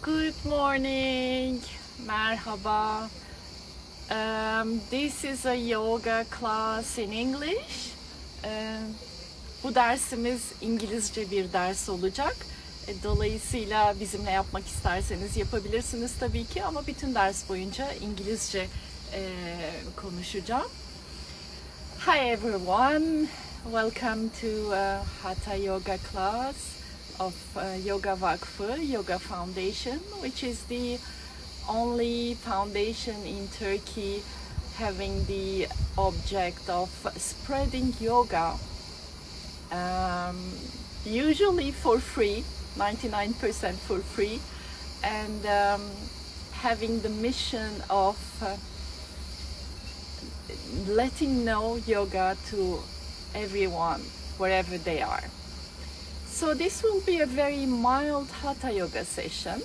Good morning, merhaba. This is a yoga class in English. Bu dersimiz İngilizce bir ders olacak. Dolayısıyla bizimle yapmak isterseniz yapabilirsiniz tabii ki ama bütün ders boyunca İngilizce konuşacağım. Hi everyone, welcome to Hatha yoga class of Yoga Vakfı, Yoga Foundation, which is the only foundation in Turkey having the object of spreading yoga, usually for free, 99% for free, and having the mission of letting know yoga to everyone, wherever they are. So this will be a very mild Hatha yoga session.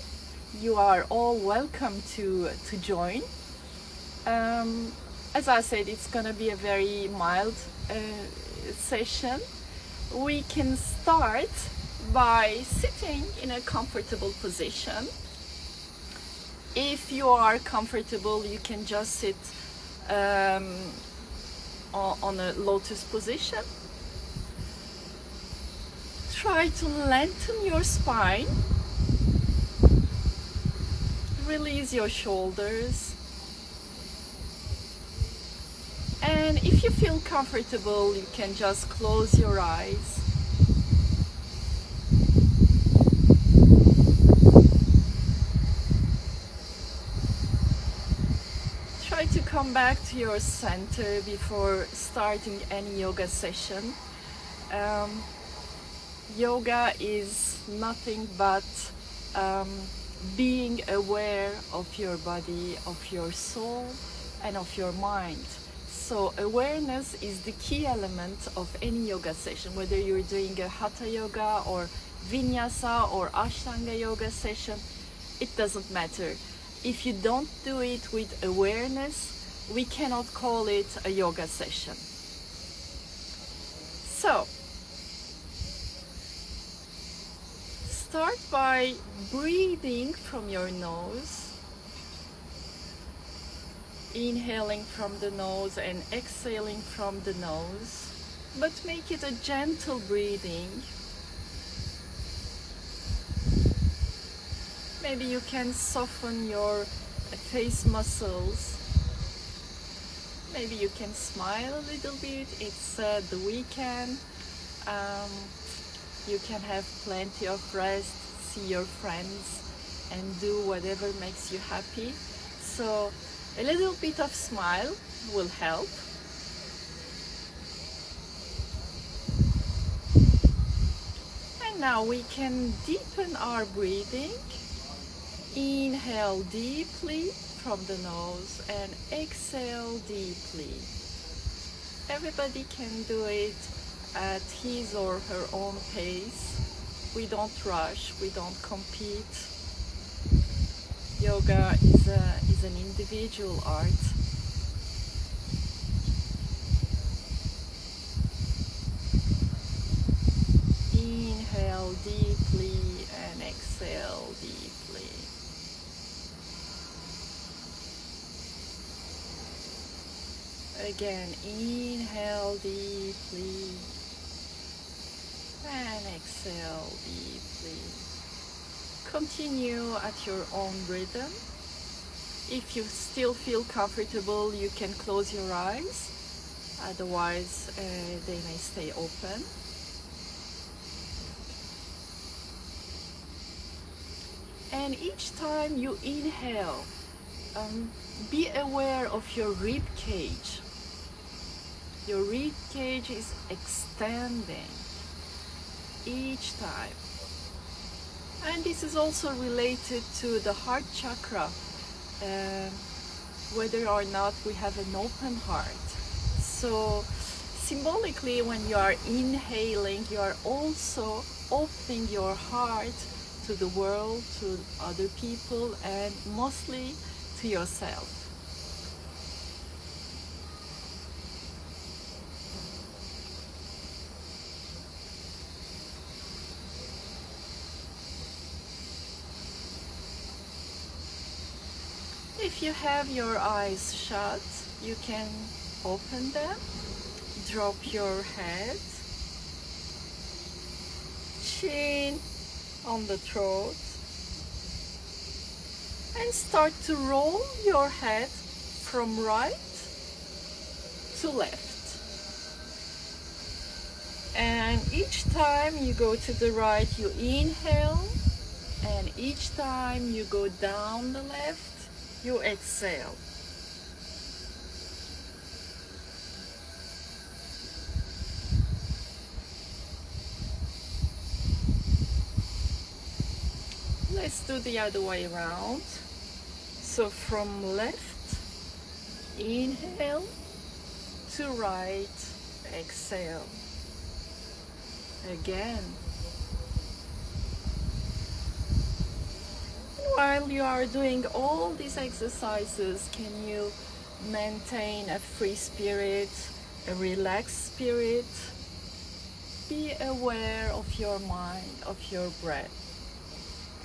You are all welcome to join. As I said, it's going to be a very mild session. We can start by sitting in a comfortable position. If you are comfortable, you can just sit on a lotus position. Try to lengthen your spine. Release your shoulders. And if you feel comfortable, you can just close your eyes. Try to come back to your center before starting any yoga session. Yoga is nothing but being aware of your body, of your soul, and of your mind. So awareness is the key element of any yoga session, whether you're doing a Hatha yoga or Vinyasa or Ashtanga yoga session, it doesn't matter. If you don't do it with awareness, we cannot call it a yoga session. So, start by breathing from your nose, inhaling from the nose and exhaling from the nose, but make it a gentle breathing. Maybe you can soften your face muscles. Maybe you can smile a little bit. It's the weekend. You can have plenty of rest, see your friends, and do whatever makes you happy. So a little bit of smile will help. And now we can deepen our breathing. Inhale deeply from the nose and exhale deeply. Everybody can do it at his or her own pace. We don't rush, we don't compete. Yoga is an individual art. Inhale deeply and exhale deeply. Again, inhale deeply and exhale deeply. Continue at your own rhythm. If you still feel comfortable, you can close your eyes. Otherwise, they may stay open. And each time you inhale, be aware of your rib cage. Your rib cage is extending each time. And this is also related to the heart chakra, whether or not we have an open heart. So symbolically, when you are inhaling, you are also opening your heart to the world, to other people, and mostly to yourself. If you have your eyes shut, you can open them, drop your head, chin on the throat, and start to roll your head from right to left. And each time you go to the right, you inhale, and each time you go down the left, you exhale. Let's do the other way around. So from left, inhale, to right, exhale. Again. While you are doing all these exercises, can you maintain a free spirit, a relaxed spirit? Be aware of your mind, of your breath.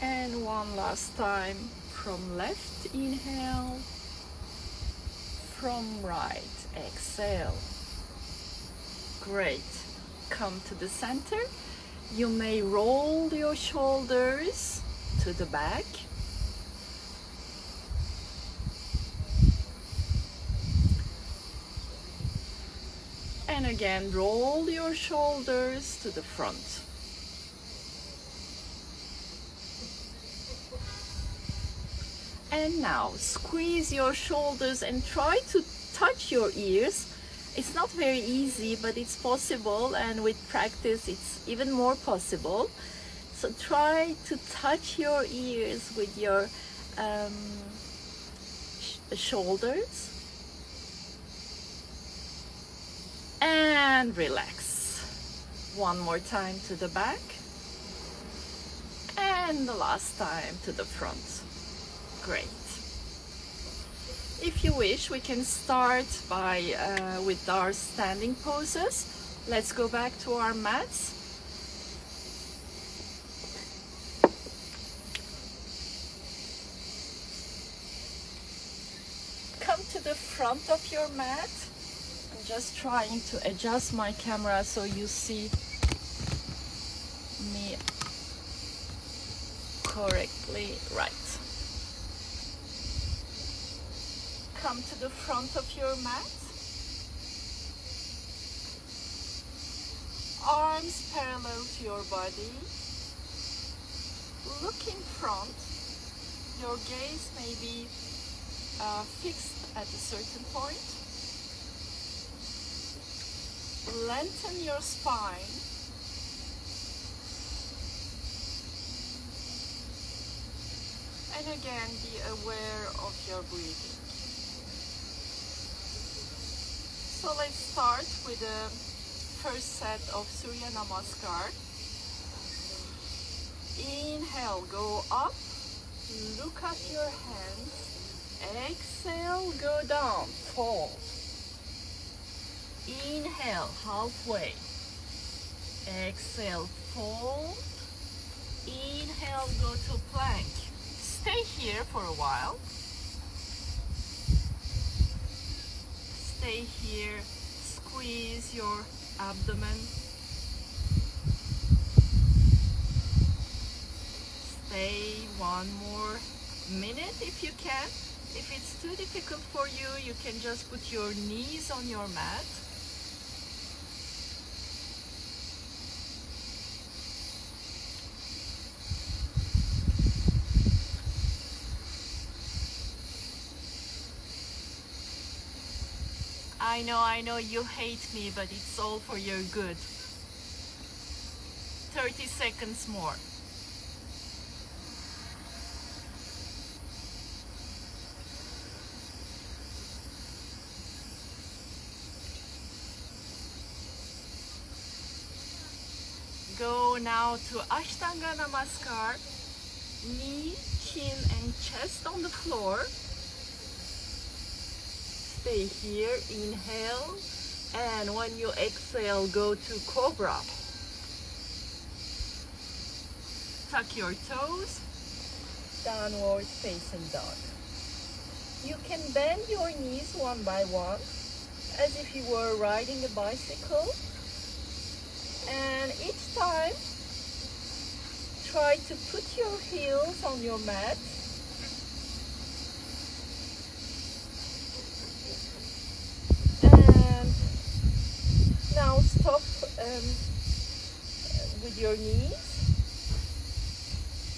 And one last time, from left, inhale, from right, exhale. Great. Come to the center. You may roll your shoulders to the back. And again, roll your shoulders to the front. And now squeeze your shoulders and try to touch your ears. It's not very easy, but it's possible, and with practice it's even more possible. So try to touch your ears with your shoulders. And relax. One more time to the back. And the last time to the front. Great. If you wish, we can start with our standing poses. Let's go back to our mats. Come to the front of your mat. I'm just trying to adjust my camera so you see me correctly. Right. Come to the front of your mat. Arms parallel to your body. Look in front. Your gaze may be fixed at a certain point. Lengthen your spine. And again, be aware of your breathing. So let's start with the first set of Surya Namaskar. Inhale, go up, look at your hands. Exhale, go down, fold. Inhale, halfway. Exhale, fold. Inhale, go to plank. Stay here for a while. Stay here, squeeze your abdomen. Stay one more minute if you can. If it's too difficult for you, you can just put your knees on your mat. I know you hate me, but it's all for your good. 30 seconds more. Go now to Ashtanga Namaskar. Knee, chin and chest on the floor. Stay here, inhale, and when you exhale, go to Cobra. Tuck your toes, downward facing dog. You can bend your knees one by one, as if you were riding a bicycle. And each time, try to put your heels on your mat. And now stop with your knees.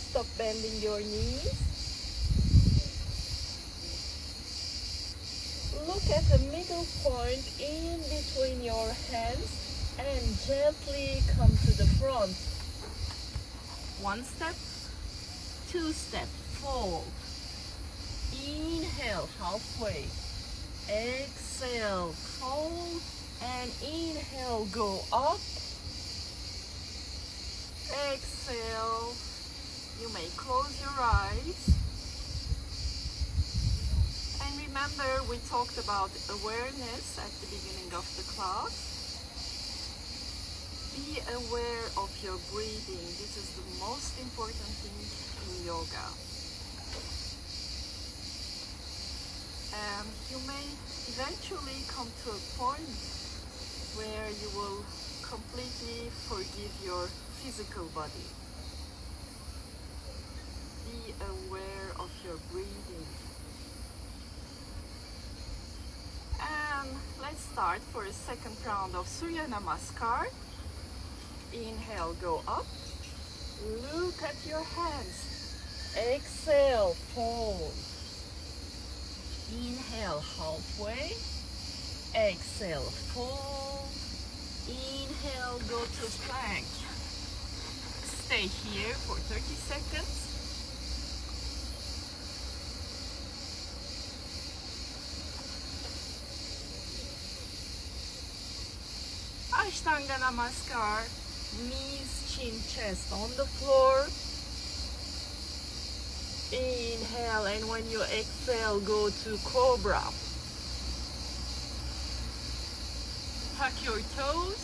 Stop bending your knees. Look at the middle point in between your hands and gently come to the front. One step, two step, fold. Inhale, halfway. Exhale, fold. And inhale, go up. Exhale. You may close your eyes. And remember, we talked about awareness at the beginning of the class. Be aware of your breathing. This is the most important thing in yoga. You may eventually come to a point where you will completely forgive your physical body. Be aware of your breathing. And let's start for a second round of Surya Namaskar. Inhale, go up. Look at your hands. Exhale, fold. Inhale, halfway. Exhale, fold. Inhale, go to plank. Stay here for 30 seconds. Ashtanga Namaskar. Knees, chin, chest on the floor. Inhale, and when you exhale, go to Cobra. Tuck your toes.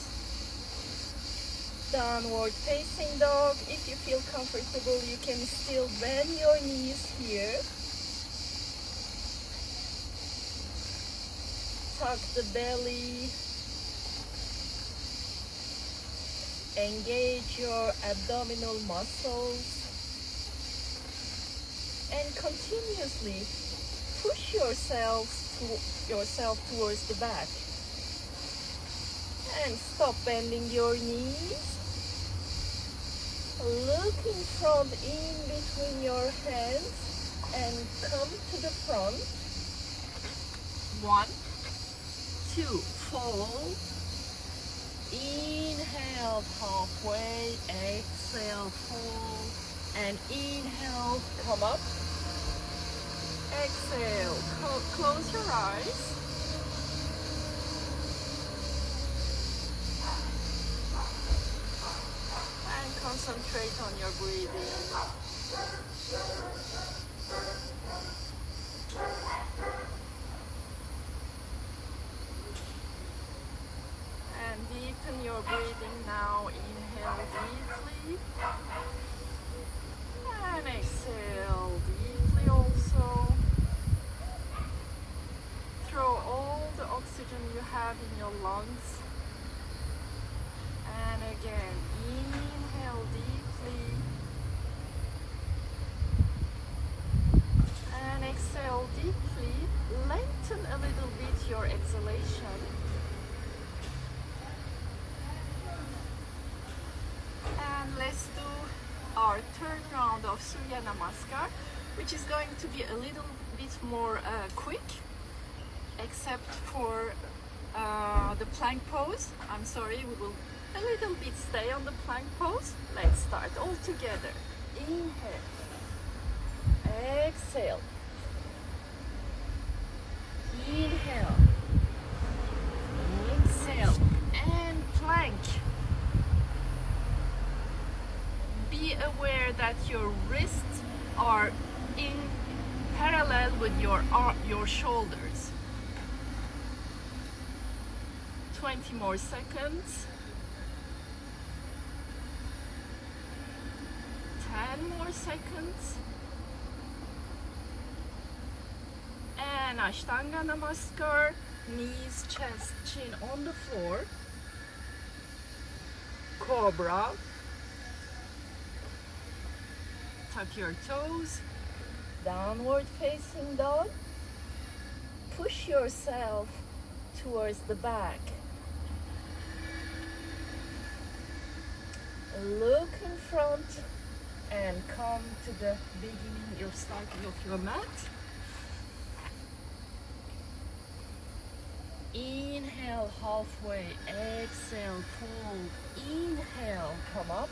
Downward facing dog. If you feel comfortable, you can still bend your knees here. Tuck the belly. Engage your abdominal muscles. And continuously push yourself towards the back. And stop bending your knees. Look in front, in between your hands, and come to the front. 1, 2, fold. Inhale, halfway. Exhale, fold. And inhale, come up. Exhale, close your eyes. And concentrate on your breathing. And deepen your breathing now. Inhale deeply. And exhale deeply also. Throw all the oxygen you have in your lungs. And again, inhale deeply. And exhale deeply. Lengthen a little bit your exhalation. And let's do our third round of Surya Namaskar, which is going to be a little bit more quick, except for the plank pose. I'm sorry, we will a little bit stay on the plank pose. Let's start all together. Inhale. Exhale. Inhale. Exhale. And plank. Be aware that your wrists are in parallel with your shoulders. 20 more seconds. 10 more seconds. And Ashtanga Namaskar, knees, chest, chin on the floor. Cobra. Tuck your toes. Downward facing dog. Push yourself towards the back. Look in front and come to the beginning, your starting of your mat. Inhale halfway, exhale, fold. Inhale, come up.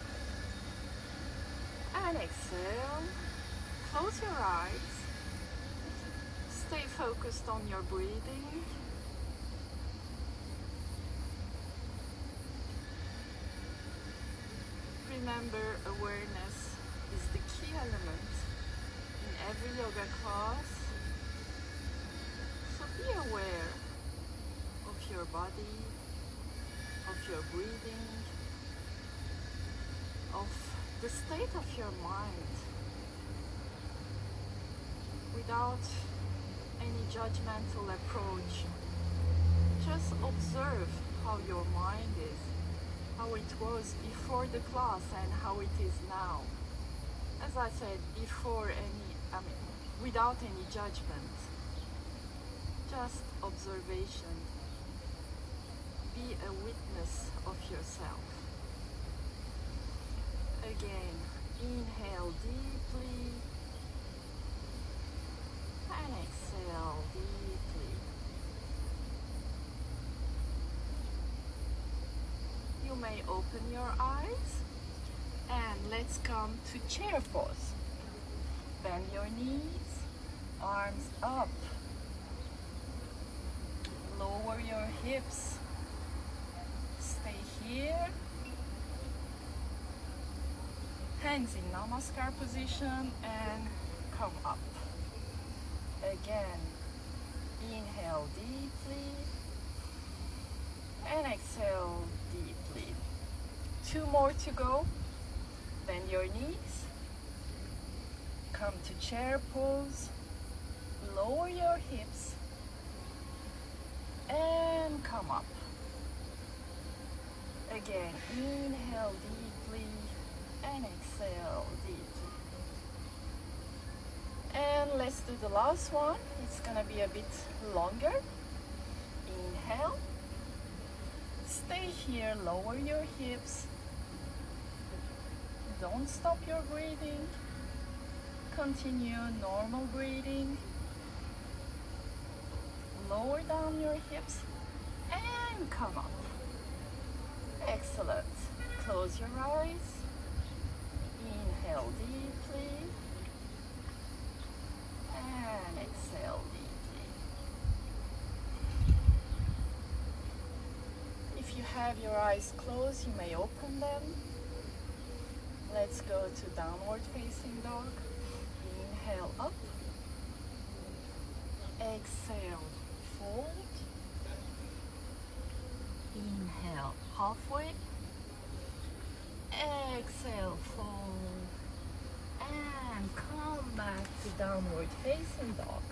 And exhale, close your eyes. Stay focused on your breathing. Remember, awareness is the key element in every yoga class. So be aware of your body, of your breathing, of the state of your mind, without any judgmental approach. Just observe how your mind is, how it was before the class and how it is now. As I said, without any judgment, just observation. Be a witness of yourself. Again, inhale deeply and exhale deeply. You may open your eyes and let's come to chair pose. Bend your knees, arms up. Lower your hips. Stay here. Hands in Namaskar position and come up. Again, inhale deeply and exhale deeply. 2 more to go. Bend your knees. Come to chair pose. Lower your hips and come up. Again, inhale deeply and exhale deeply. And let's do the last one. It's gonna be a bit longer. Inhale. Stay here, lower your hips. Don't stop your breathing. Continue normal breathing. Lower down your hips and come up. Excellent. Close your eyes. Inhale deeply and exhale deeply. If you have your eyes closed, you may open them. Let's go to downward facing dog. Inhale up. Exhale, fold. Inhale halfway. Exhale, fold. And come back to downward facing dog.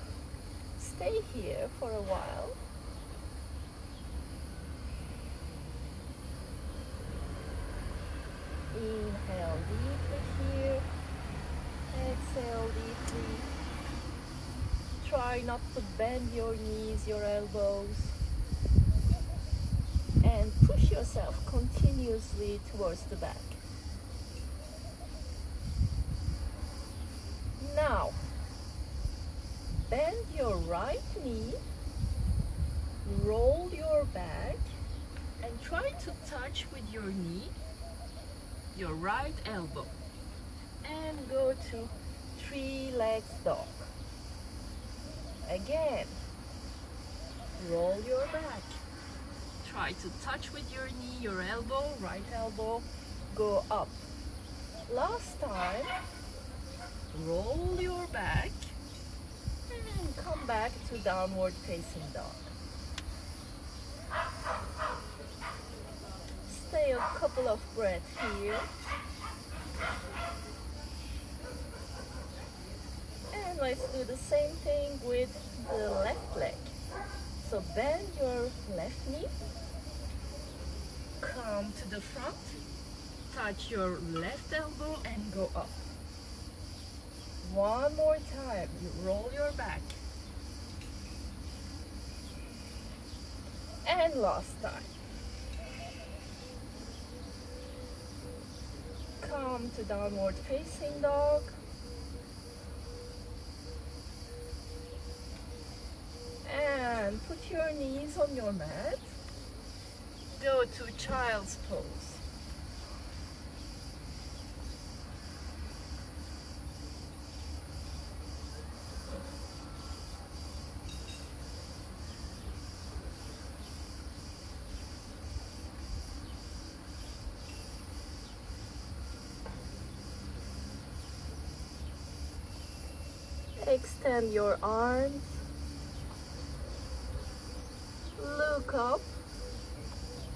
Stay here for a while. Inhale deeply here. Exhale deeply. Try not to bend your knees, your elbows. And push yourself continuously towards the back. Now, bend your right knee, roll your back, and try to touch with your knee your right elbow. And go to 3 legs dog. Again, roll your back. Try to touch with your knee, your elbow, right elbow, go up. Last time, roll your back and come back to downward facing dog. Stay a couple of breaths here. And let's let's do the same thing with the left leg. So bend your left knee, come to the front, touch your left elbow and go up. One more time, you roll your back. And last time. Come to downward facing dog. And put your knees on your mat. Go to child's pose. Extend your arms. Look up.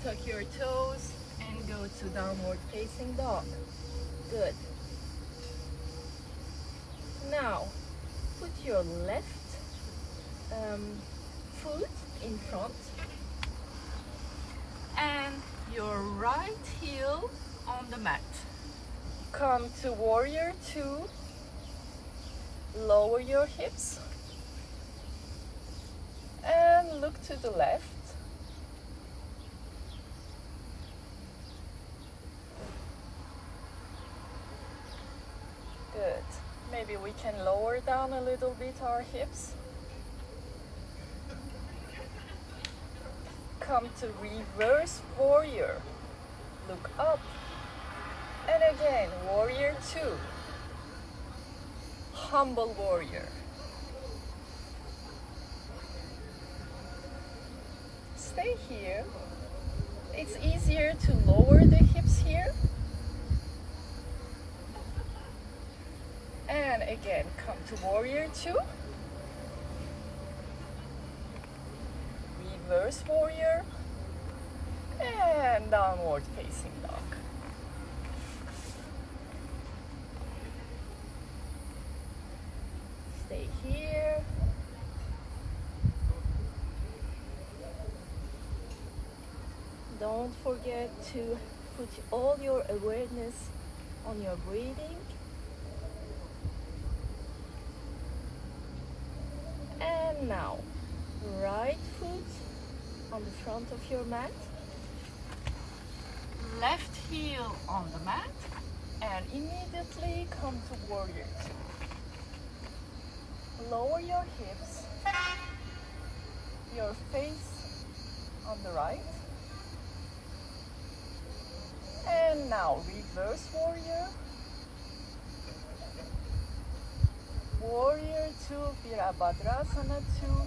Tuck your toes and go to downward facing dog. Good. Now, put your left foot in front and your right heel on the mat. Come to warrior two. Lower your hips and look to the left. Good. Maybe we can lower down a little bit our hips. Come to reverse warrior. Look up. And again, warrior two. Humble warrior. Stay here. It's easier to lower the hips here. And again, come to warrior two. Reverse warrior. And downward facing dog. Stay here. Don't forget to put all your awareness on your breathing. And now, right foot on the front of your mat. Left heel on the mat. And immediately come to warrior two. Lower your hips, your face on the right. And now reverse warrior. Warrior two, Virabhadrasana two,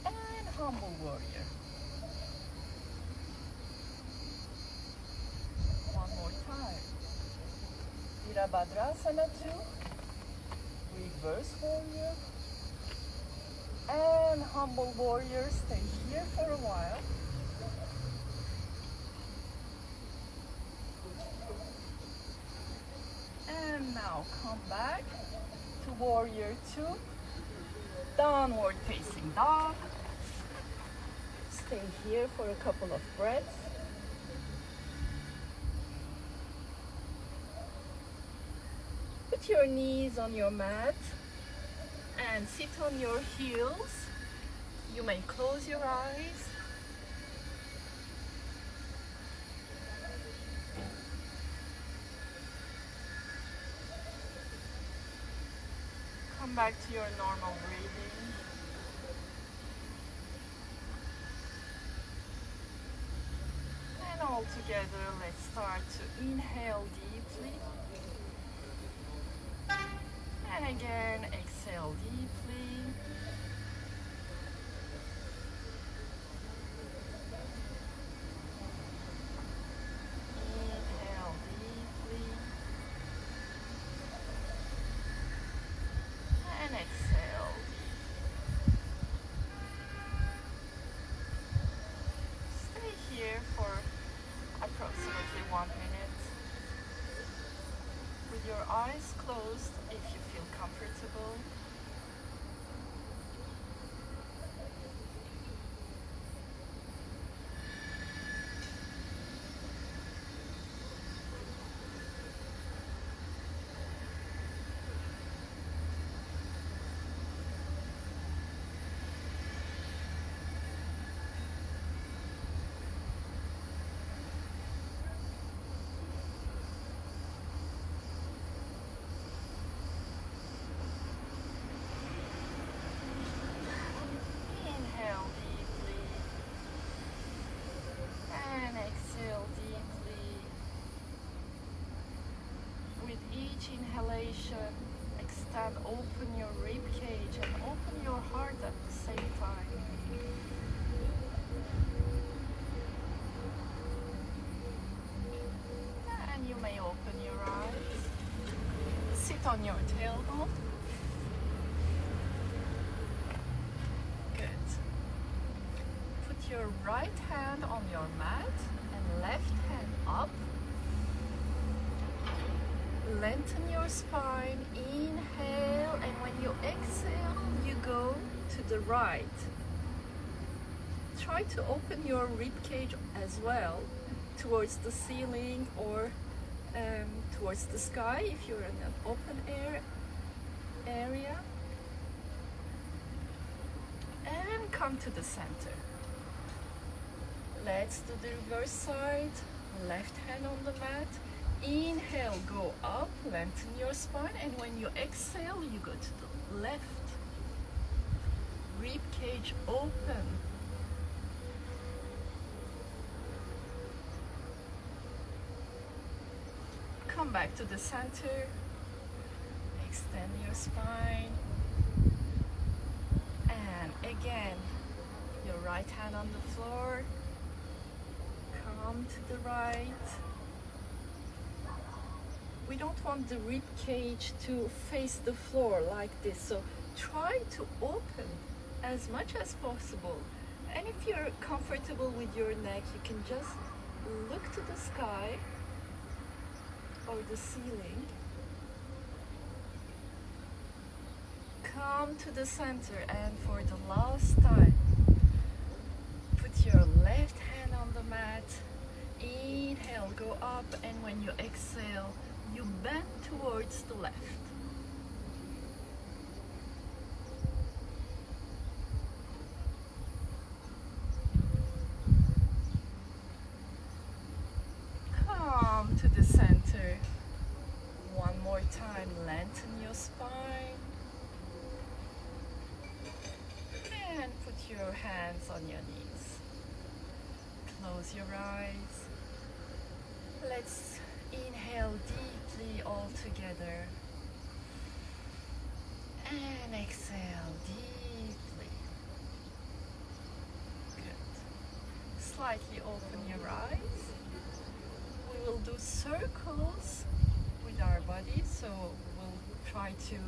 and humble warrior. One more time. Virabhadrasana two. Reverse warrior and humble warrior. Stay here for a while. And now come back to warrior two. Downward facing dog. Stay here for a couple of breaths. Put your knees on your mat and sit on your heels. You may close your eyes. Come back to your normal breathing. And all together, let's start to inhale deeply. And again, exhale deeply. Inhale deeply. And exhale. Stay here for approximately 1 minute. With your eyes closed if you feel comfortable. inhalation, extend, open your rib cage and open your heart at the same time. And you may open your eyes. Sit on your tailbone. Good. Put your right hand on your mat and left hand up. Lengthen your spine, inhale, and when you exhale, you go to the right. Try to open your rib cage as well, towards the ceiling or towards the sky if you're in an open air area. And come to the center. Let's do the reverse side. Left hand on the mat. Inhale, go up, lengthen your spine, and when you exhale, you go to the left. Rib cage open. Come back to the center. Extend your spine. And again, your right hand on the floor. Come to the right. We don't want the rib cage to face the floor like this, so try to open as much as possible. And if you're comfortable with your neck, you can just look to the sky or the ceiling. Come to the center, and for the last time, put your left hand on the mat. Inhale, go up, and when you exhale, you bend towards the left. Come to the center. One more time, lengthen your spine. And put your hands on your knees. Close your eyes. Let's inhale deeply all together. And exhale deeply. Good. Slightly open your eyes. We will do circles with our body, so we'll try to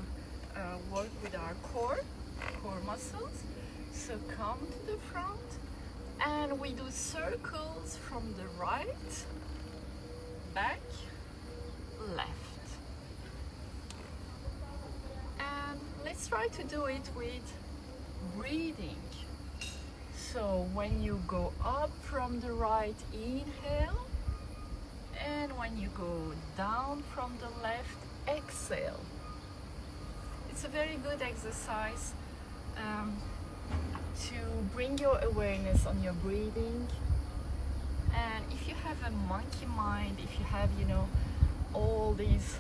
work with our core muscles. So come to the front, and we do circles from the right, back, left. And let's try to do it with breathing. So when you go up from the right, inhale, and when you go down from the left, exhale. It's a very good exercise to bring your awareness on your breathing. And if you have a monkey mind, if you have, all these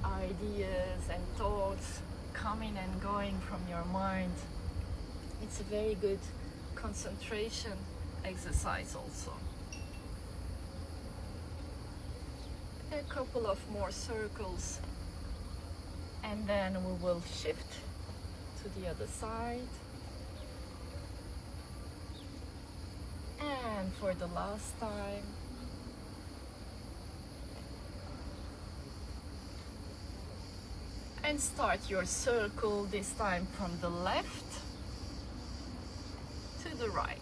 ideas and thoughts coming and going from your mind, it's a very good concentration exercise also. A couple of more circles, and then we will shift to the other side. And for the last time, and start your circle this time from the left to the right.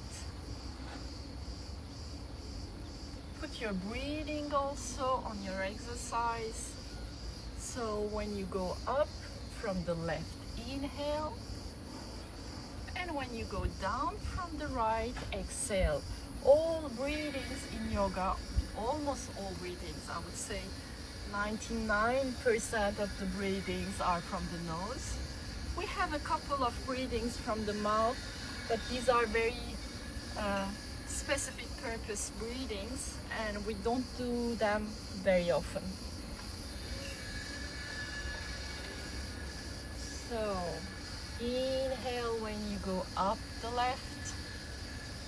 Put your breathing also on your exercise. So when you go up from the left, inhale. And when you go down from the right, exhale. All breathings in yoga, almost all breathings, I would say 99% of the breathings are from the nose. We have a couple of breathings from the mouth, but these are very specific purpose breathings, and we don't do them very often. So inhale when you go up the left,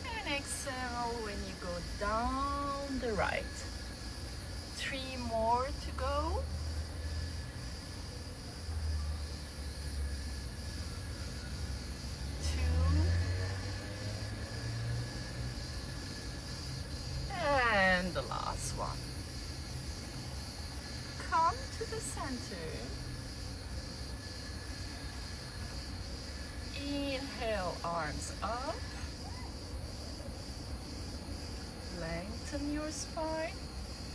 and exhale when you go down the right. 3 more to go. the center. Inhale, arms up. Lengthen your spine.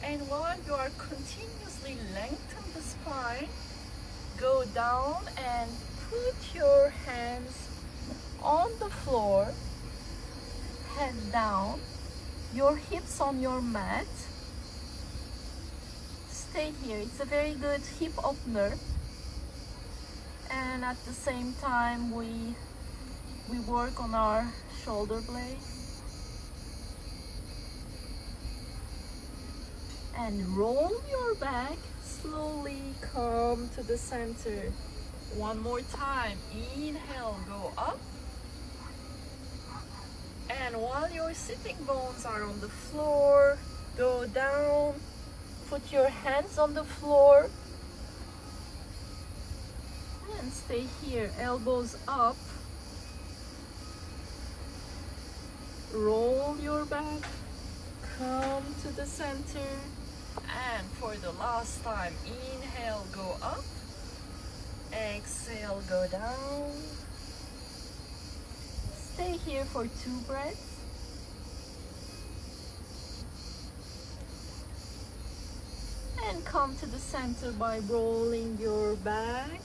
And while you are continuously lengthening the spine, go down and put your hands on the floor, head down, your hips on your mat. Stay here. It's a very good hip opener. And at the same time, we work on our shoulder blades. And roll your back, slowly come to the center. One more time. Inhale, go up. And while your sitting bones are on the floor, go down. Put your hands on the floor. And stay here, elbows up. Roll your back. Come to the center. And for the last time, inhale, go up. Exhale, go down. Stay here for 2 breaths. And come to the center by rolling your back.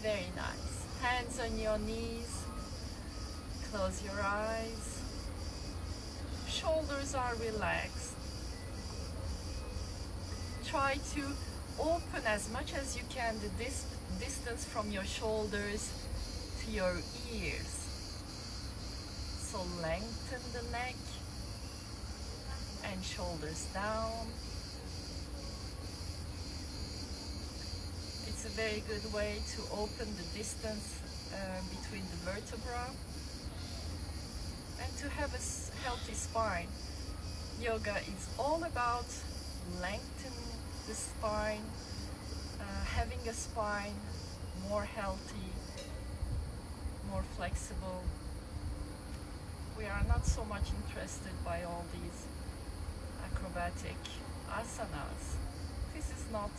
Very nice. Hands on your knees. Close your eyes. Shoulders are relaxed. Try to open as much as you can the distance from your shoulders to your ears. So lengthen the neck and shoulders down. It's a very good way to open the distance between the vertebrae and to have a healthy spine. Yoga is all about lengthening the spine, having a spine more healthy, more flexible. We are not so much interested by all these acrobatic asanas. This is not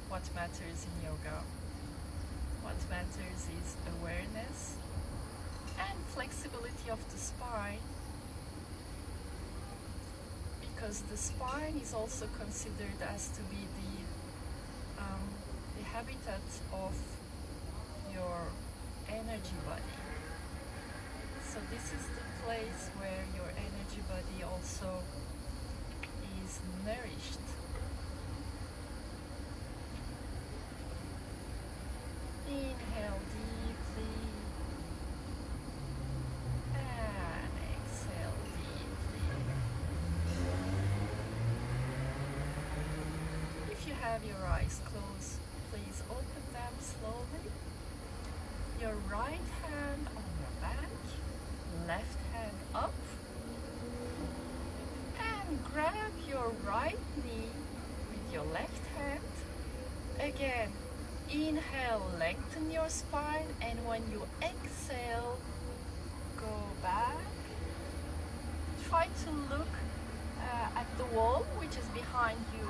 what matters in yoga. What matters is awareness and flexibility of the spine, because the spine is also considered as to be the habitat of your energy body. So this is the place where your energy body also is nourished. Inhale deeply and exhale deeply. If you have your eyes closed, please open them slowly. Your right hand on your back, left hand up, and grab your right knee with your left hand. Again, inhale, lengthen your spine, and when you exhale, go back. Try to look at the wall which is behind you.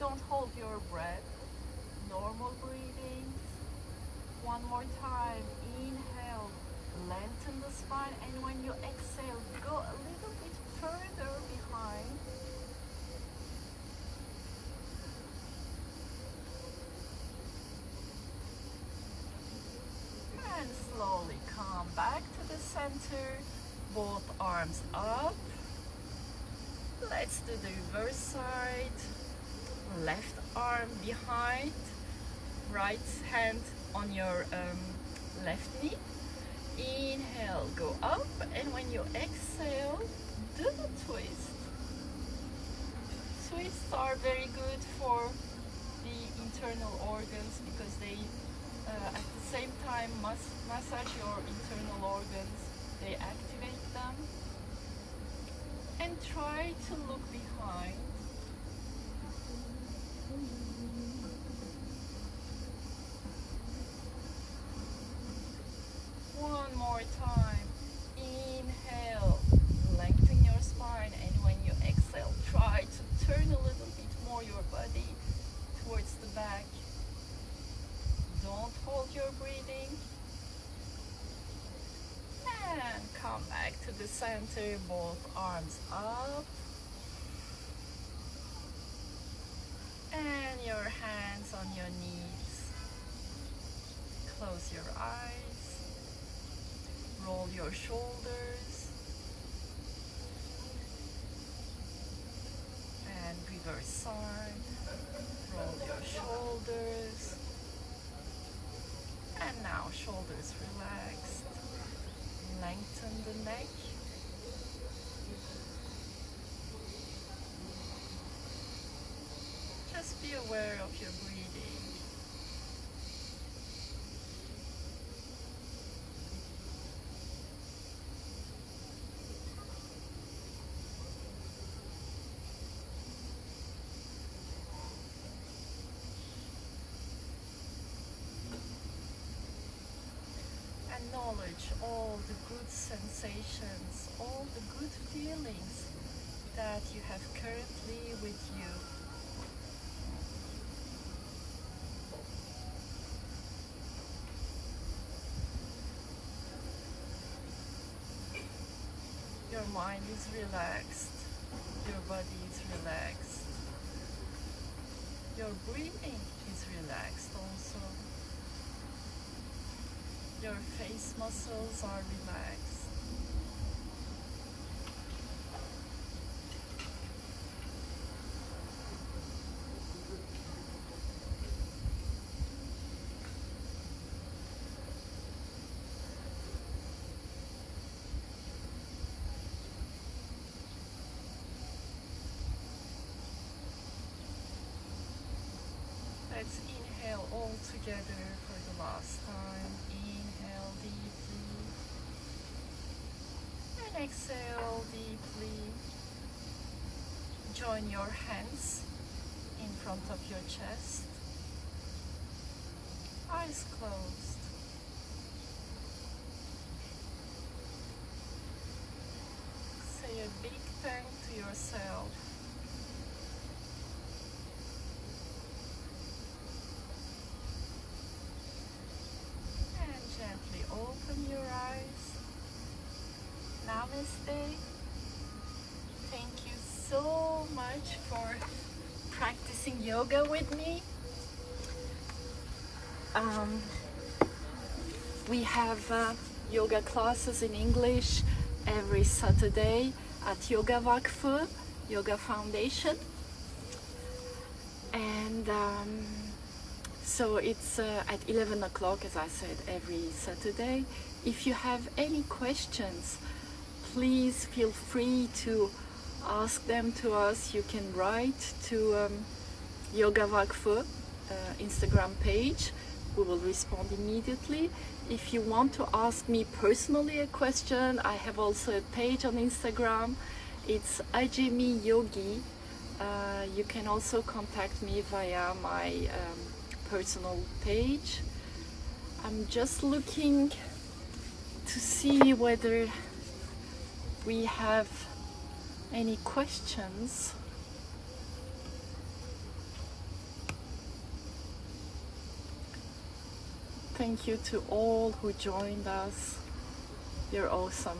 Don't hold your breath. Normal breathing. One more time. Inhale, lengthen the spine, and when you exhale, go a little bit further behind. And slowly come back to the center. Both arms up. Let's do the reverse side. Left arm behind, right hand on your left knee. Inhale, go up, and when you exhale, do the twist. Twists are very good for the internal organs because they at the same time massage your internal organs, they activate them. And try to look behind. to the center, both arms up. And your hands on your knees. Close your eyes. Roll your shoulders. And reverse side. Roll your shoulders. And now shoulders relaxed. Lengthen the neck. Just be aware of your breathing. Acknowledge all the good sensations, all the good feelings that you have currently with you. Your mind is relaxed, your body is relaxed, your breathing is relaxed also. Your face muscles are relaxed. Let's inhale all together for the last time. Inhale deeply and exhale deeply. Join your hands in front of your chest. Eyes closed. Say a big thank to yourself. Gently open your eyes. Namaste. Thank you so much for practicing yoga with me. We have yoga classes in English every Saturday at Yoga Vakfı, Yoga Foundation. And so it's at 11 o'clock, as I said, every Saturday. If you have any questions, please feel free to ask them to us. You can write to Yoga Vakfı Instagram page. We will respond immediately. If you want to ask me personally a question, I have also a page on Instagram. It's Ajemi Yogi. You can also contact me via my personal page. I'm just looking to see whether we have any questions. Thank you to all who joined us. You're awesome.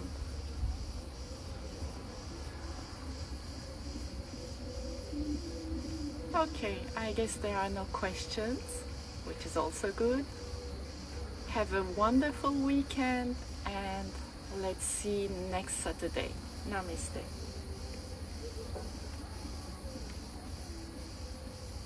Okay, I guess there are no questions, which is also good. Have a wonderful weekend and let's see next Saturday. Namaste.